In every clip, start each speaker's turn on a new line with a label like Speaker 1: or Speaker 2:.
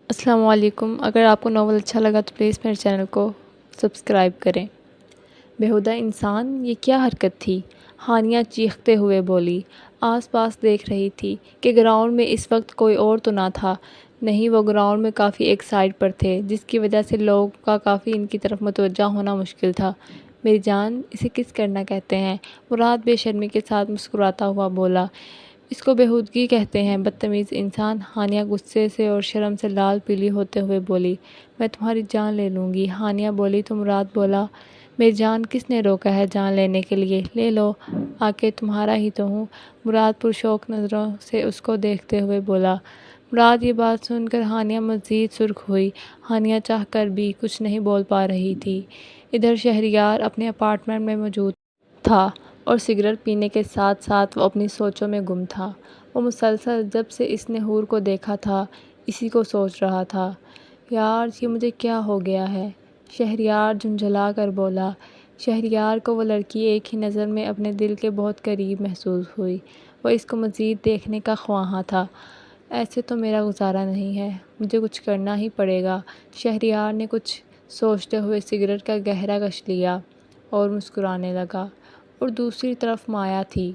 Speaker 1: السلام علیکم۔ اگر آپ کو ناول اچھا لگا تو پلیز میرے چینل کو سبسکرائب کریں۔ بیہودہ انسان، یہ کیا حرکت تھی؟ ہانیہ چیختے ہوئے بولی۔ آس پاس دیکھ رہی تھی کہ گراؤنڈ میں اس وقت کوئی اور تو نہ تھا۔ نہیں، وہ گراؤنڈ میں کافی ایک سائڈ پر تھے، جس کی وجہ سے لوگوں کا کافی ان کی طرف متوجہ ہونا مشکل تھا۔ میری جان، اسے کس کرنا کہتے ہیں؟ مراد بے شرمی کے ساتھ مسکراتا ہوا بولا۔ اس کو بیہودگی کہتے ہیں، بدتمیز انسان۔ ہانیہ غصے سے اور شرم سے لال پیلی ہوتے ہوئے بولی۔ میں تمہاری جان لے لوں گی، ہانیہ بولی تو مراد بولا۔ میری جان، کس نے روکا ہے جان لینے کے لیے؟ لے لو، آخر تمہارا ہی تو ہوں، مراد پرشوق نظروں سے اس کو دیکھتے ہوئے بولا۔ مراد یہ بات سن کر ہانیہ مزید سرخ ہوئی۔ ہانیہ چاہ کر بھی کچھ نہیں بول پا رہی تھی۔ ادھر شہریار اپنے اپارٹمنٹ میں موجود تھا اور سگریٹ پینے کے ساتھ ساتھ وہ اپنی سوچوں میں گم تھا۔ وہ مسلسل جب سے اس نے حور کو دیکھا تھا اسی کو سوچ رہا تھا۔ یار، یہ مجھے کیا ہو گیا ہے؟ شہریار جھنجھلا کر بولا۔ شہریار کو وہ لڑکی ایک ہی نظر میں اپنے دل کے بہت قریب محسوس ہوئی۔ وہ اس کو مزید دیکھنے کا خواہاں تھا۔ ایسے تو میرا گزارا نہیں ہے، مجھے کچھ کرنا ہی پڑے گا۔ شہریار نے کچھ سوچتے ہوئے سگریٹ کا گہرا کش لیا اور مسکرانے لگا۔ اور دوسری طرف مایا تھی،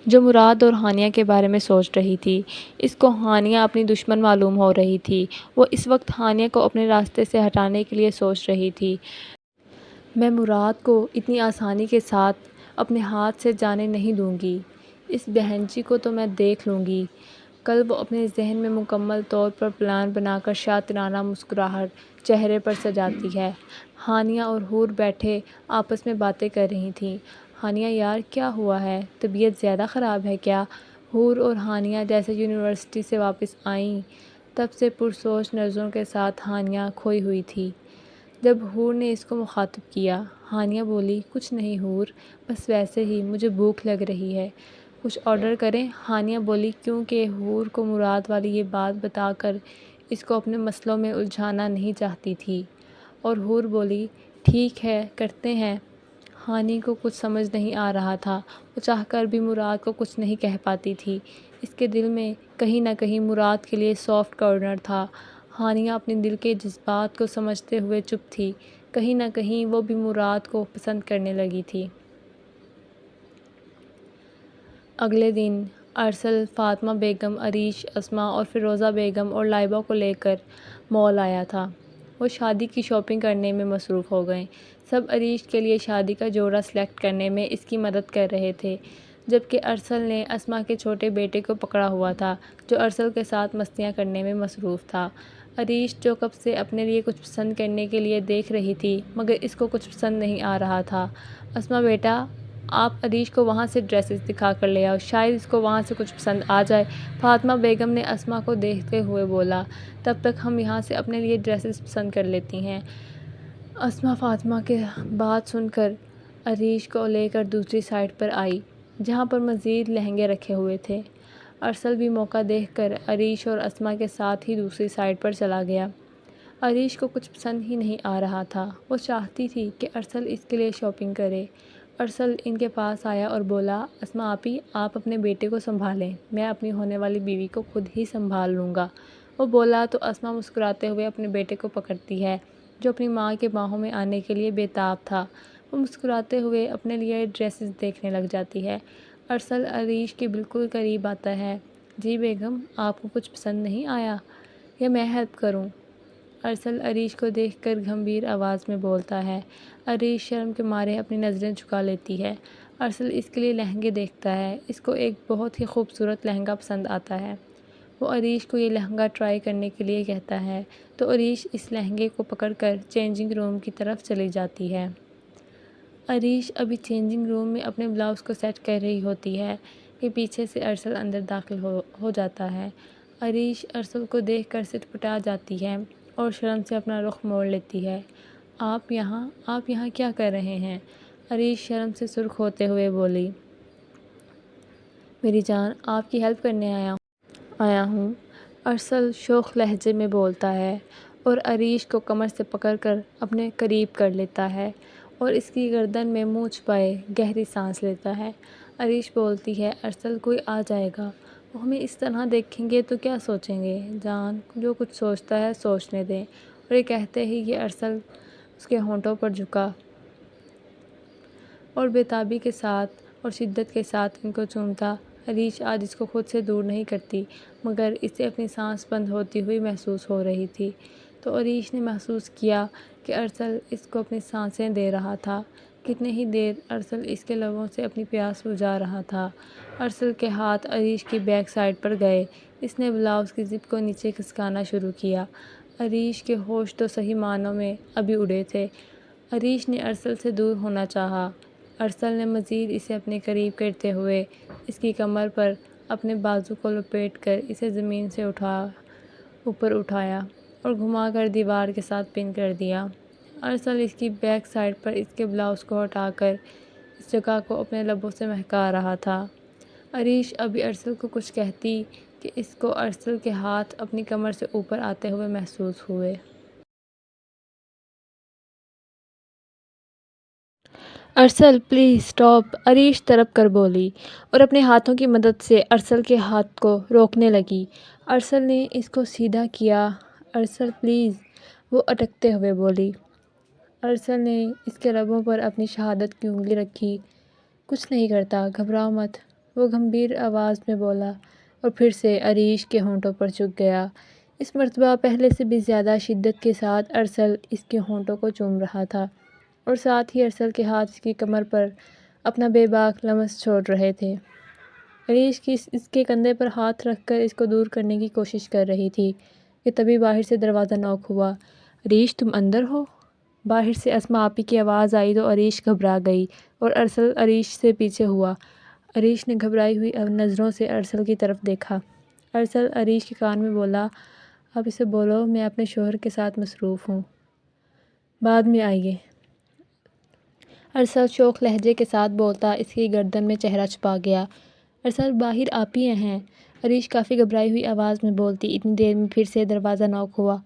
Speaker 1: جو مراد اور ہانیہ کے بارے میں سوچ رہی تھی۔ اس کو ہانیہ اپنی دشمن معلوم ہو رہی تھی۔ وہ اس وقت ہانیہ کو اپنے راستے سے ہٹانے کے لیے سوچ رہی تھی۔ میں مراد کو اتنی آسانی کے ساتھ اپنے ہاتھ سے جانے نہیں دوں گی۔ اس بہن جی کو تو میں دیکھ لوں گی۔ کل وہ اپنے ذہن میں مکمل طور پر پلان بنا کر شاطرانہ مسکراہٹ چہرے پر سجاتی ہے۔ ہانیہ اور حور بیٹھے آپس میں باتیں کر رہی تھیں۔ ہانیہ، یار کیا ہوا ہے؟ طبیعت زیادہ خراب ہے کیا؟ حور اور ہانیہ جیسے یونیورسٹی سے واپس آئیں تب سے پرسوچ نظروں کے ساتھ ہانیہ کھوئی ہوئی تھی۔ جب حور نے اس کو مخاطب کیا، ہانیہ بولی، کچھ نہیں حور، بس ویسے ہی مجھے بھوک لگ رہی ہے، کچھ آرڈر کریں؟ ہانیہ بولی، کیونکہ حور کو مراد والی یہ بات بتا کر اس کو اپنے مسئلوں میں الجھانا نہیں چاہتی تھی۔ اور حور بولی، ٹھیک ہے، کرتے ہیں۔ ہانیہ کو کچھ سمجھ نہیں آ رہا تھا۔ وہ چاہ کر بھی مراد کو کچھ نہیں کہہ پاتی تھی۔ اس کے دل میں کہیں نہ کہیں مراد کے لیے سافٹ کارنر تھا۔ ہانیہ اپنے دل کے جذبات کو سمجھتے ہوئے چپ تھی۔ کہیں نہ کہیں وہ بھی مراد کو پسند کرنے لگی تھی۔ اگلے دن ارسل فاطمہ بیگم، عریش، اسماء اور فیروزہ بیگم اور لائبہ کو لے کر مال آیا تھا۔ وہ شادی کی شاپنگ کرنے میں مصروف ہو گئے۔ سب عریش کے لیے شادی کا جوڑا سلیکٹ کرنے میں اس کی مدد کر رہے تھے، جبکہ ارسل نے اسماء کے چھوٹے بیٹے کو پکڑا ہوا تھا، جو ارسل کے ساتھ مستیاں کرنے میں مصروف تھا۔ عریش، جو کب سے اپنے لیے کچھ پسند کرنے کے لیے دیکھ رہی تھی مگر اس کو کچھ پسند نہیں آ رہا تھا۔ اسماء بیٹا، آپ عریش کو وہاں سے ڈریسز دکھا کر لے آؤ، شاید اس کو وہاں سے کچھ پسند آ جائے، فاطمہ بیگم نے اسماء کو دیکھتے ہوئے بولا۔ تب تک ہم یہاں سے اپنے لیے ڈریسز پسند کر لیتی ہیں۔ اسماء فاطمہ کی بات سن کر عریش کو لے کر دوسری سائڈ پر آئی، جہاں پر مزید لہنگے رکھے ہوئے تھے۔ ارسل بھی موقع دیکھ کر عریش اور اسماء کے ساتھ ہی دوسری سائڈ پر چلا گیا۔ عریش کو کچھ پسند ہی نہیں آ رہا تھا۔ وہ چاہتی تھی کہ ارسل اس کے لیے شاپنگ کرے۔ ارسل ان کے پاس آیا اور بولا، اسماء آپی، آپ اپنے بیٹے کو سنبھالیں، میں اپنی ہونے والی بیوی کو خود ہی سنبھال لوں گا۔ وہ بولا تو اسماء مسکراتے ہوئے اپنے بیٹے کو پکڑتی ہے، جو اپنی ماں کے باہوں میں آنے کے لیے بے تاب تھا۔ وہ مسکراتے ہوئے اپنے لیے ڈریسز دیکھنے لگ جاتی ہے۔ ارسل عریش کے بالکل قریب آتا ہے۔ جی بیگم، آپ کو کچھ پسند نہیں آیا یا میں ہیلپ کروں؟ ارسل عریش کو دیکھ کر گمبھیر آواز میں بولتا ہے۔ عریش شرم کے مارے اپنی نظریں جھکا لیتی ہے۔ ارسل اس کے لیے لہنگے دیکھتا ہے۔ اس کو ایک بہت ہی خوبصورت لہنگا پسند آتا ہے۔ وہ عریش کو یہ لہنگا ٹرائی کرنے کے لیے کہتا ہے تو عریش اس لہنگے کو پکڑ کر چینجنگ روم کی طرف چلی جاتی ہے۔ عریش ابھی چینجنگ روم میں اپنے بلاؤز کو سیٹ کر رہی ہوتی ہے کہ پیچھے سے ارسل اندر داخل ہو جاتا ہے۔ عریش ارسل کو دیکھ کر سٹپٹا جاتی ہے اور شرم سے اپنا رخ موڑ لیتی ہے۔ آپ یہاں کیا کر رہے ہیں؟ عریش شرم سے سرخ ہوتے ہوئے بولی۔ میری جان، آپ کی ہیلپ کرنے آیا ہوں، ارسل شوخ لہجے میں بولتا ہے اور عریش کو کمر سے پکڑ کر اپنے قریب کر لیتا ہے اور اس کی گردن میں منہ چھپائے گہری سانس لیتا ہے۔ عریش بولتی ہے، ارسل کوئی آ جائے گا۔ وہ ہمیں اس طرح دیکھیں گے تو کیا سوچیں گے؟ جان جو کچھ سوچتا ہے سوچنے دیں۔ اور یہ کہتے ہی یہ ارسل اس کے ہونٹوں پر جھکا اور بےتابی کے ساتھ اور شدت کے ساتھ ان کو چومتا۔ عریش آج اس کو خود سے دور نہیں کرتی، مگر اسے اپنی سانس بند ہوتی ہوئی محسوس ہو رہی تھی۔ تو عریش نے محسوس کیا کہ ارسل اس کو اپنی سانسیں دے رہا تھا۔ کتنے ہی دیر ارسل اس کے لبوں سے اپنی پیاس بجھا رہا تھا۔ ارسل کے ہاتھ عریش کی بیک سائڈ پر گئے۔ اس نے بلاؤز کی زپ کو نیچے کھسکانا شروع کیا۔ عریش کے ہوش تو صحیح معنوں میں ابھی اڑے تھے۔ عریش نے ارسل سے دور ہونا چاہا۔ ارسل نے مزید اسے اپنے قریب کرتے ہوئے اس کی کمر پر اپنے بازو کو لپیٹ کر اسے زمین سے اوپر اٹھایا اور گھما کر دیوار کے ساتھ پن کر دیا۔ ارسل اس کی بیک سائڈ پر اس کے بلاؤز کو ہٹا کر اس جگہ کو اپنے لبوں سے مہکا رہا تھا۔ عریش ابھی ارسل کو کچھ کہتی کہ اس کو ارسل کے ہاتھ اپنی کمر سے اوپر آتے ہوئے محسوس ہوئے۔ ارسل پلیز اسٹاپ، عریش تڑپ کر بولی اور اپنے ہاتھوں کی مدد سے ارسل کے ہاتھ کو روکنے لگی۔ ارسل نے اس کو سیدھا کیا۔ ارسل پلیز، وہ اٹکتے ہوئے بولی۔ ارسل نے اس کے لبوں پر اپنی شہادت کی انگلی رکھی۔ کچھ نہیں کرتا، گھبراؤ مت، وہ گمبھیر آواز میں بولا اور پھر سے عریش کے ہونٹوں پر چُک گیا۔ اس مرتبہ پہلے سے بھی زیادہ شدت کے ساتھ ارسل اس کے ہونٹوں کو چوم رہا تھا اور ساتھ ہی ارسل کے ہاتھ اس کی کمر پر اپنا بے باک لمس چھوڑ رہے تھے۔ عریش اس کے کندھے پر ہاتھ رکھ کر اس کو دور کرنے کی کوشش کر رہی تھی کہ تبھی باہر سے دروازہ نوک ہوا۔ عریش تم اندر ہو؟ باہر سے اسما آپی کی آواز آئی تو عریش گھبرا گئی اور ارسل عریش سے پیچھے ہوا۔ عریش نے گھبرائی ہوئی نظروں سے ارسل کی طرف دیکھا۔ ارسل عریش کے کان میں بولا، آپ اسے بولو میں اپنے شوہر کے ساتھ مصروف ہوں، بعد میں آئیے۔ ارسل شوخ لہجے کے ساتھ بولتا اس کی گردن میں چہرہ چھپا گیا۔ ارسل باہر آپی ہیں۔ عریش کافی گھبرائی ہوئی آواز میں بولتی۔ اتنی دیر میں پھر سے دروازہ نوک ہوا۔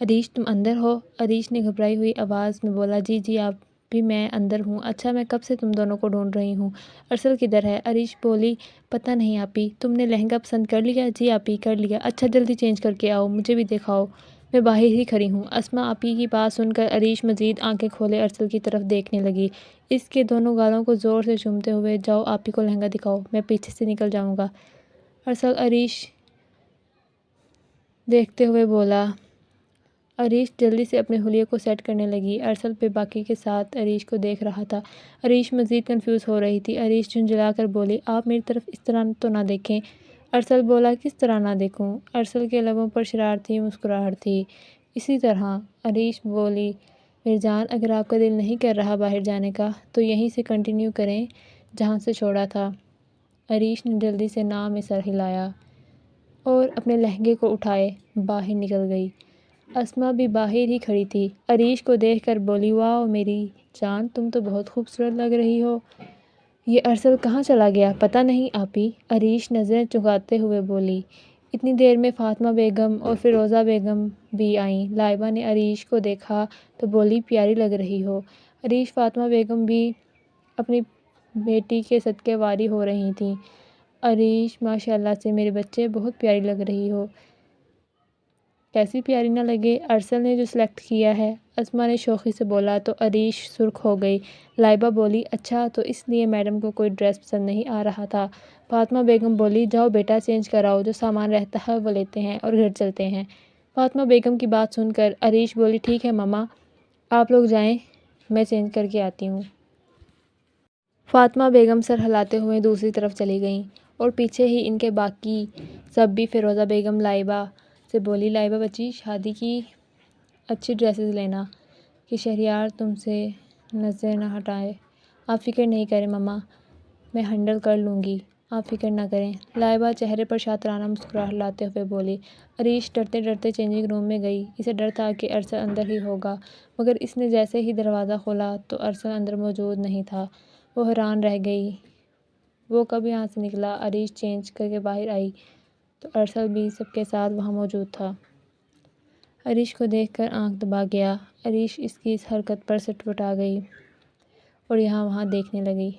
Speaker 1: عریش تم اندر ہو؟ عریش نے گھبرائی ہوئی آواز میں بولا، جی آپی میں اندر ہوں۔ اچھا میں کب سے تم دونوں کو ڈھونڈ رہی ہوں، ارسل کدھر ہے؟ عریش بولی، پتہ نہیں آپی، تم نے لہنگا پسند کر لیا؟ جی آپی کر لیا۔ اچھا جلدی چینج کر کے آؤ، مجھے بھی دکھاؤ، میں باہر ہی کھڑی ہوں۔ اسما آپی کی بات سن کر عریش مزید آنکھیں کھولے ارسل کی طرف دیکھنے لگی، اس کے دونوں گالوں کو زور سے چومتے ہوئے۔ جاؤ آپی کو لہنگا دکھاؤ، میں پیچھے سے نکل جاؤں گا۔ ارسل عریش دیکھتے ہوئے بولا۔ عریش جلدی سے اپنے حلیے کو سیٹ کرنے لگی۔ ارسل بے باکی کے ساتھ عریش کو دیکھ رہا تھا۔ عریش مزید کنفیوز ہو رہی تھی۔ عریش جھنجھلا کر بولی، آپ میری طرف اس طرح تو نہ دیکھیں۔ ارسل بولا، کس طرح نہ دیکھوں؟ ارسل کے لبوں پر شرارتی مسکراہٹ تھی۔ اسی طرح۔ عریش بولی، میری جان اگر آپ کا دل نہیں کر رہا باہر جانے کا تو یہیں سے کنٹینیو کریں جہاں سے چھوڑا تھا۔ عریش نے جلدی سے ناں میں سر ہلایا اور اپنے لہنگے کو اٹھائے باہر نکل گئی۔ اسما بھی باہر ہی کھڑی تھی۔ عریش کو دیکھ کر بولی، واو میری جان تم تو بہت خوبصورت لگ رہی ہو، یہ ارسل کہاں چلا گیا؟ پتہ نہیں آپی، عریش نظریں چگاتے ہوئے بولی۔ اتنی دیر میں فاطمہ بیگم اور فیروزہ بیگم بھی آئیں۔ لائبہ نے عریش کو دیکھا تو بولی، پیاری لگ رہی ہو۔ عریش فاطمہ بیگم بھی اپنی بیٹی کے صدقے واری ہو رہی تھیں۔ عریش ماشاءاللہ سے میرے بچے بہت پیاری لگ رہی ہو۔ کیسی پیاری نہ لگے، ارسل نے جو سلیکٹ کیا ہے، اسما نے شوخی سے بولا تو عریش سرخ ہو گئی۔ لائبہ بولی، اچھا تو اس لیے میڈم کو کوئی ڈریس پسند نہیں آ رہا تھا۔ فاطمہ بیگم بولی، جاؤ بیٹا چینج کراؤ، جو سامان رہتا ہے وہ لیتے ہیں اور گھر چلتے ہیں۔ فاطمہ بیگم کی بات سن کر عریش بولی، ٹھیک ہے مما، آپ لوگ جائیں، میں چینج کر کے آتی ہوں۔ فاطمہ بیگم سر ہلاتے ہوئے دوسری طرف چلی گئیں اور پیچھے ہی ان کے باقی سب بھی۔ فیروزہ بیگم لائبہ سے بولی، لائبہ بچی شادی کی اچھی ڈریسز لینا کہ شہریار تم سے نظر نہ ہٹائے۔ آپ فکر نہیں کریں مما، میں ہینڈل کر لوں گی، آپ فکر نہ کریں۔ لائبہ چہرے پر شاطرانہ مسکراہٹ لاتے ہوئے بولی۔ عریش ڈرتے ڈرتے چینجنگ روم میں گئی۔ اسے ڈر تھا کہ ارسل اندر ہی ہوگا، مگر اس نے جیسے ہی دروازہ کھولا تو ارسل اندر موجود نہیں تھا۔ وہ حیران رہ گئی، وہ کب یہاں سے نکلا؟ عریش چینج کر کے باہر آئی تو ارسل بھی سب کے ساتھ وہاں موجود تھا۔ عریش کو دیکھ کر آنکھ دبا گیا۔ عریش اس کی اس حرکت پر سٹپٹا گئی اور یہاں وہاں دیکھنے لگی۔